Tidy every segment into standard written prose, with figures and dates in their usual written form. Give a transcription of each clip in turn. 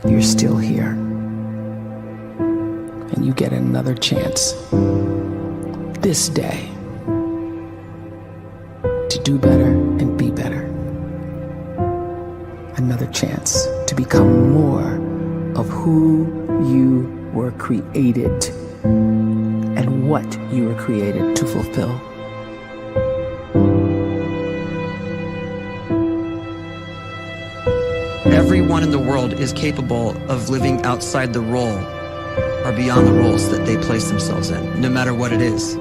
you're still here. And you get another chance this day to do better and be better. Another chance to become more of who you were created and what you were created to fulfill. Everyone in the world is capable of living outside the role or beyond the roles that they place themselves in, no matter what it is.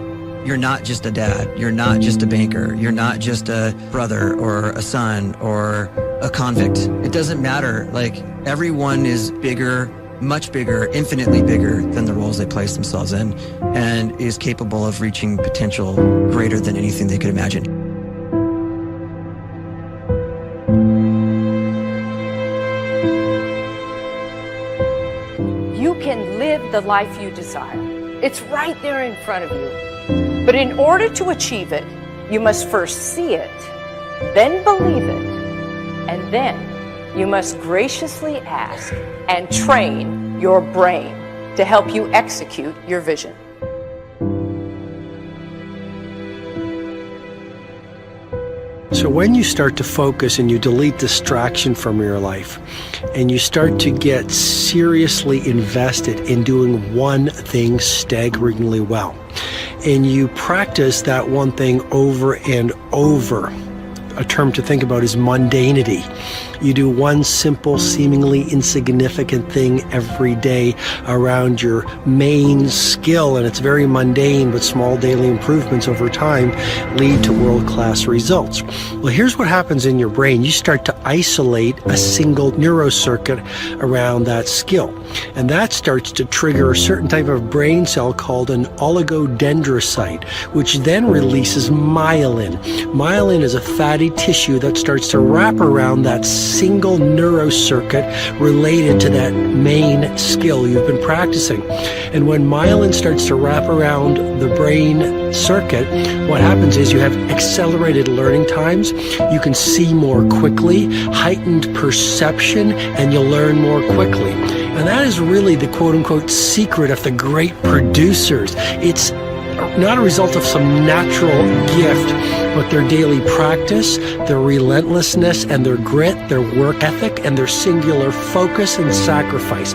You're not just a dad, you're not just a banker, you're not just a brother or a son or a convict. It doesn't matter. Like, everyone is bigger, much bigger, infinitely bigger than the roles they place themselves in, and is capable of reaching potential greater than anything they could imagine. You can live the life you desire. It's right there in front of you. But in order to achieve it, you must first see it, then believe it, and then you must graciously ask and train your brain to help you execute your vision. So when you start to focus and you delete distraction from your life, and you start to get seriously invested in doing one thing staggeringly well, and you practice that one thing over and over, a term to think about is mundanity. You do one simple, seemingly insignificant thing every day around your main skill, and it's very mundane, but small daily improvements over time lead to world-class results. Well, here's what happens in your brain. You start to isolate a single neurocircuit around that skill, and that starts to trigger a certain type of brain cell called an oligodendrocyte, which then releases myelin. Myelin is a fatty tissue that starts to wrap around that single neurocircuit related to that main skill you've been practicing. And when myelin starts to wrap around the brain circuit, what happens is you have accelerated learning times, you can see more quickly, heightened perception, and you'll learn more quickly. And that is really the quote-unquote secret of the great producers. It's not a result of some natural gift, but their daily practice, their relentlessness and their grit, their work ethic, and their singular focus and sacrifice.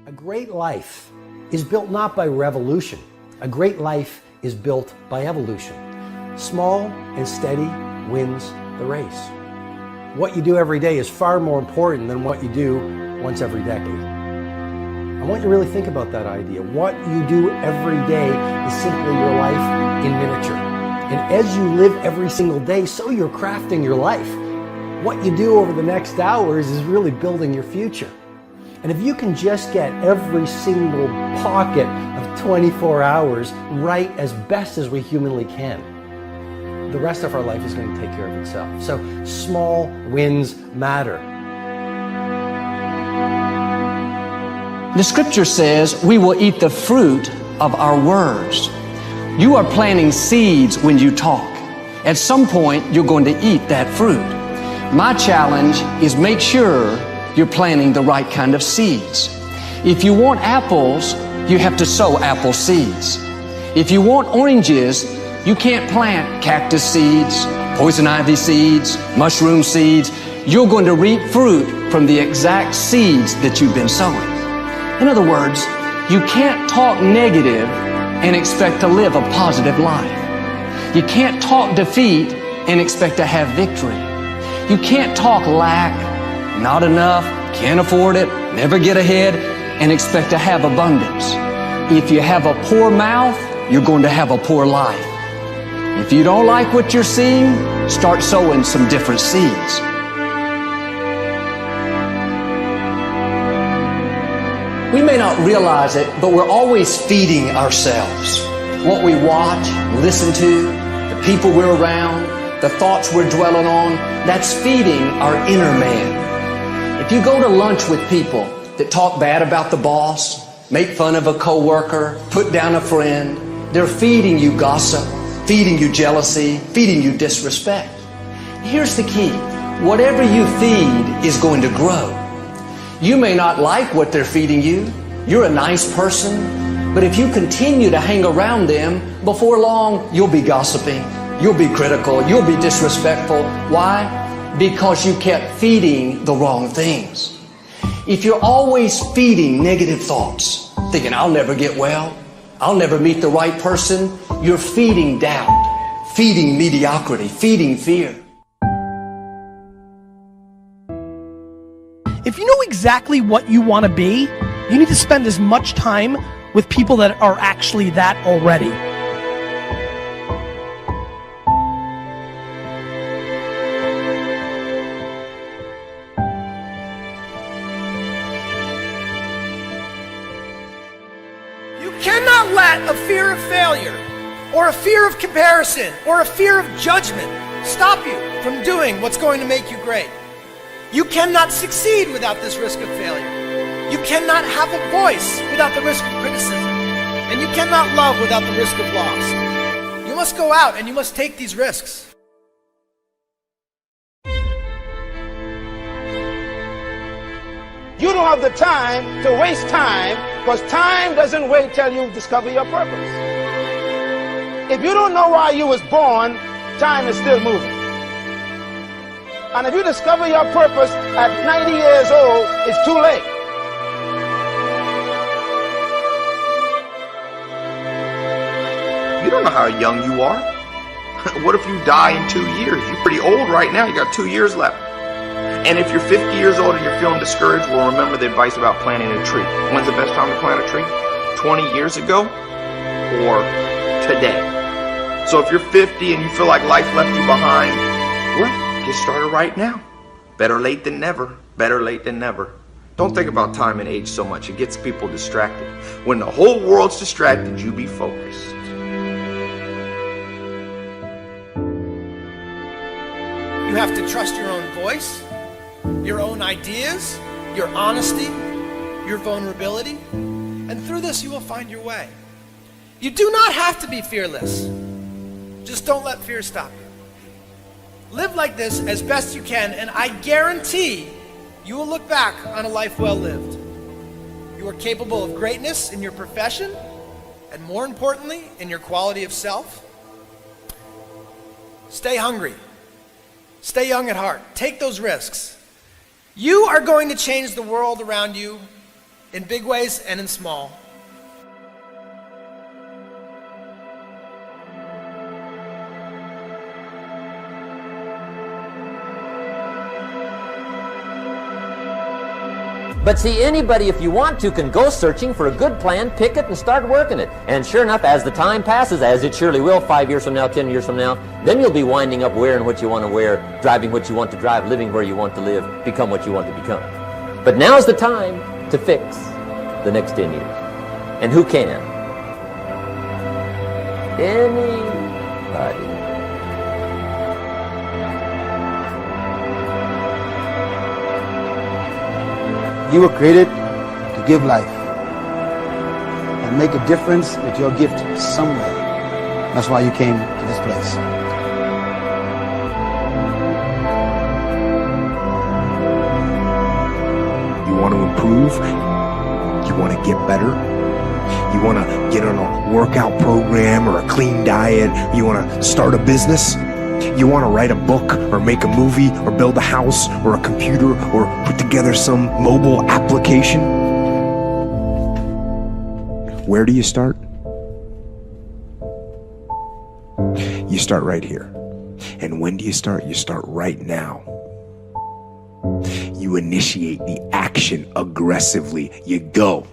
A great life is built not by revolution. A great life is built by evolution. Small and steady wins the race. What you do every day is far more important than what you do once every decade. I want you to really think about that idea. What you do every day is simply your life in miniature. And as you live every single day, so you're crafting your life. What you do over the next hours is really building your future. And if you can just get every single pocket of 24 hours right as best as we humanly can, the rest of our life is going to take care of itself. So small wins matter. The scripture says we will eat the fruit of our words. You are planting seeds when you talk. At some point, you're going to eat that fruit. My challenge is make sure you're planting the right kind of seeds. If you want apples, you have to sow apple seeds. If you want oranges, you can't plant cactus seeds, poison ivy seeds, mushroom seeds. You're going to reap fruit from the exact seeds that you've been sowing. In other words, you can't talk negative and expect to live a positive life. You can't talk defeat and expect to have victory. You can't talk lack, not enough, can't afford it, never get ahead, and expect to have abundance. If you have a poor mouth, you're going to have a poor life. If you don't like what you're seeing, start sowing some different seeds. We may not realize it, but we're always feeding ourselves. What we watch, listen to, the people we're around, the thoughts we're dwelling on, that's feeding our inner man. If you go to lunch with people that talk bad about the boss, make fun of a coworker, put down a friend. They're feeding you gossip, feeding you jealousy, feeding you disrespect. Here's the key. Whatever you feed is going to grow. You may not like what they're feeding you. You're a nice person. But if you continue to hang around them, before long, you'll be gossiping. You'll be critical. You'll be disrespectful. Why? Because you kept feeding the wrong things. If you're always feeding negative thoughts, thinking, I'll never get well, I'll never meet the right person, you're feeding doubt, feeding mediocrity, feeding fear. If you know exactly what you want to be, you need to spend as much time with people that are actually that already. You cannot let a fear of failure, or a fear of comparison, or a fear of judgment stop you from doing what's going to make you great. You cannot succeed without this risk of failure. You cannot have a voice without the risk of criticism. And you cannot love without the risk of loss. You must go out and you must take these risks. You don't have the time to waste time, because time doesn't wait till you discover your purpose. If you don't know why you was born, time is still moving. And if you discover your purpose at 90 years old, it's too late. You don't know how young you are. What if you die in 2 years? You're pretty old right now. You got 2 years left. And if you're 50 years old and you're feeling discouraged, well, remember the advice about planting a tree. When's the best time to plant a tree? 20 years ago or today? So if you're 50 and you feel like life left you behind, well, get started right now. Better late than never. Better late than never. Don't think about time and age so much. It gets people distracted. When the whole world's distracted, you be focused. You have to trust your own voice, your own ideas, your honesty, your vulnerability. And through this, you will find your way. You do not have to be fearless. Just don't let fear stop you. Live like this as best you can, and I guarantee you will look back on a life well lived. You are capable of greatness in your profession, and more importantly, in your quality of self. Stay hungry. Stay young at heart. Take those risks. You are going to change the world around you in big ways and in small. But see, anybody, if you want to, can go searching for a good plan, pick it, and start working it. And sure enough, as the time passes, as it surely will 5 years from now, 10 years from now, then you'll be winding up wearing what you want to wear, driving what you want to drive, living where you want to live, become what you want to become. But now's the time to fix the next 10 years. And who can? Anybody. You were created to give life and make a difference with your gift somewhere. That's why you came to this place. You want to improve? You want to get better? You want to get on a workout program or a clean diet? You want to start a business? You want to write a book or make a movie or build a house or a computer or put together some mobile application? Where do you start? You start right here. And when do you start? You start right now. You initiate the action aggressively. You go.